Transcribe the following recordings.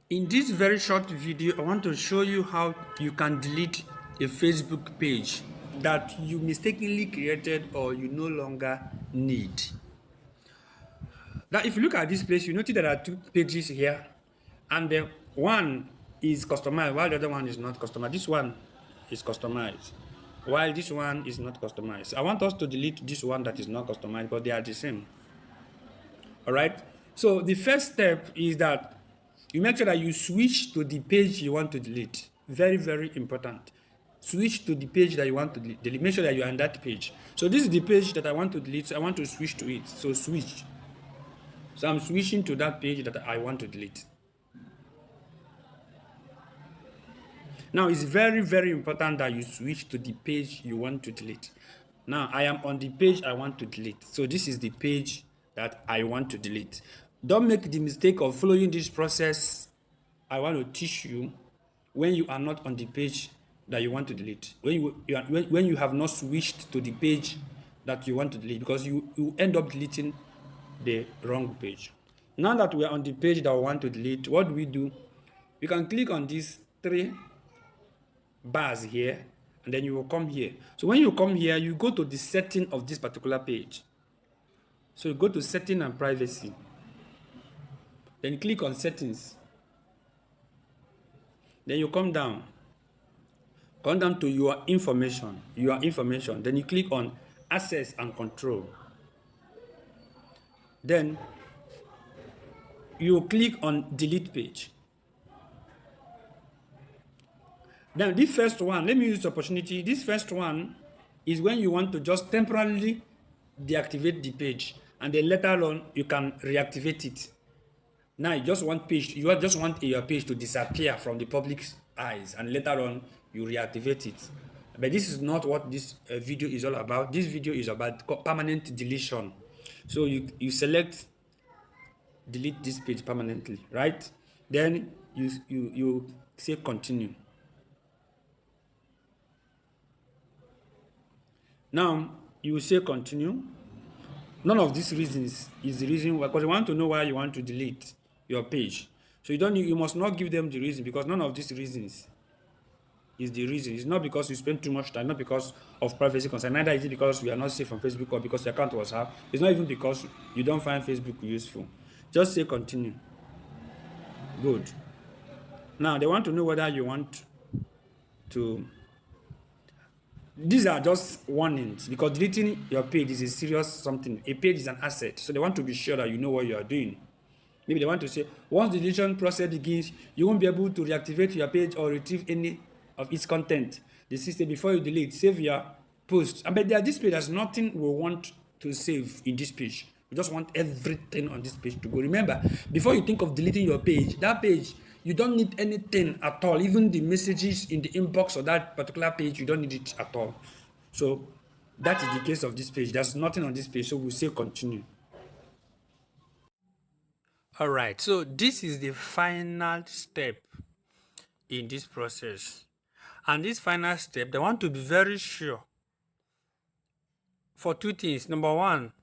In this very short video, I want to show you how you can delete a Facebook page that you mistakenly created or you no longer need. Now, if you look at this place, you notice there are two pages here, and the one is customized while the other one is not customized. This one is customized while this one is not customized. I want us to delete this one that is not customized, but they are the same. All right. So the first step is that you make sure that you switch to the page you want to delete. Very, very important. Switch to the page that you want to delete. Make sure that you're on that page. So this is the page that I want to delete. So I want to switch to it. So switch. So I'm switching to that page that I want to delete. Now it's very, very important that you switch to the page you want to delete. Now I am on the page I want to delete. So this is the page that I want to delete. Don't make the mistake of following this process I want to teach you when you are not on the page that you want to delete. When you have not switched to the page that you want to delete, because you end up deleting the wrong page. Now that we are on the page that we want to delete, what do we do? You can click on these three bars here, and then you will come here. So when you come here, you go to the setting of this particular page. So you go to setting and privacy. Then click on settings. Then you come down to your information. Then you click on access and control. Then you click on delete page. Now this first one, let me use the opportunity. This first one is when you want to just temporarily deactivate the page, and then later on you can reactivate it. Now you just want your page to disappear from the public's eyes, and later on you reactivate it. But this is not what this video is all about. This video is about permanent deletion. So you select delete this page permanently, right? Then you say continue. Now you will say continue. None of these reasons is the reason why, because you want to know why you want to delete your page. So you must not give them the reason, because none of these reasons is the reason. It's not because you spend too much time, not because of privacy concern. Neither is it because we are not safe on Facebook or because your account was hacked. It's not even because you don't find Facebook useful. Just say continue. Good. Now they want to know whether you want to. These are just warnings, because deleting your page is a serious something. A page is an asset, so they want to be sure that you know what you are doing. Maybe they want to say, once the deletion process begins, you won't be able to reactivate your page or retrieve any of its content. The system, before you delete, save your post. But this page, there's nothing we want to save in this page. We just want everything on this page to go. Remember, before you think of deleting your page, that page, you don't need anything at all. Even the messages in the inbox of that particular page, you don't need it at all. So that is the case of this page. There's nothing on this page, so we'll say continue. All right, so this is the final step in this process. And this final step, they want to be very sure for two things. Number one,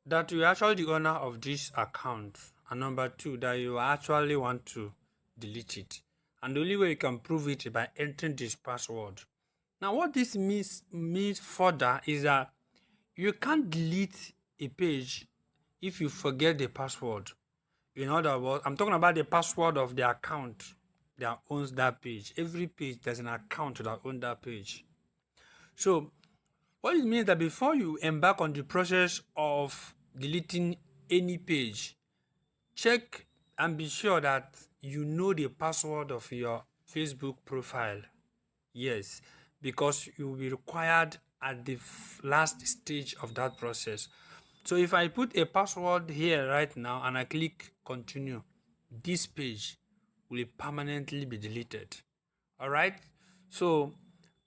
that you are actually the owner of this account. And number two, that you actually want to delete it. And the only way you can prove it is by entering this password. Now, what this means further is that you can't delete a page if you forget the password. In other words, I'm talking about the password of the account that owns that page. Every page, there's an account that owns that page. So what it means that before you embark on the process of deleting any page, check and be sure that you know the password of your Facebook profile. Yes, because you will be required at the last stage of that process. So if I put a password here right now and I click continue, this page will permanently be deleted. All right. So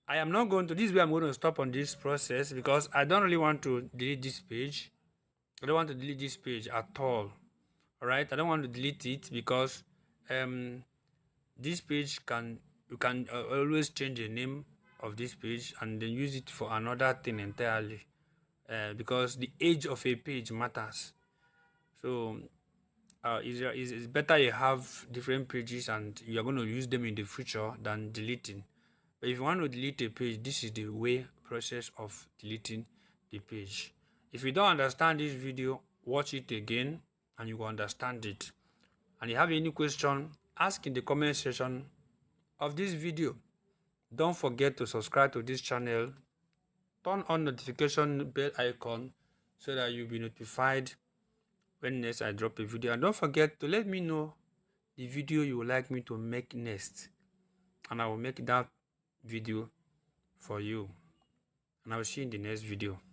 I am not going to, this way I'm going to stop on this process, because I don't really want to delete this page. I don't want to delete this page at all. All right. I don't want to delete it because this page you can always change the name of this page and then use it for another thing entirely, because the age of a page matters. So It's better you have different pages and you're going to use them in the future than deleting. But if you want to delete a page, this is the way process of deleting the page. If you don't understand this video, watch it again and you will understand it. And if you have any question, ask in the comment section of this video. Don't forget to subscribe to this channel. Turn on notification bell icon so that you'll be notified when next I drop a video. And don't forget to let me know the video you would like me to make next, and I will make that video for you. And I will see you in the next video.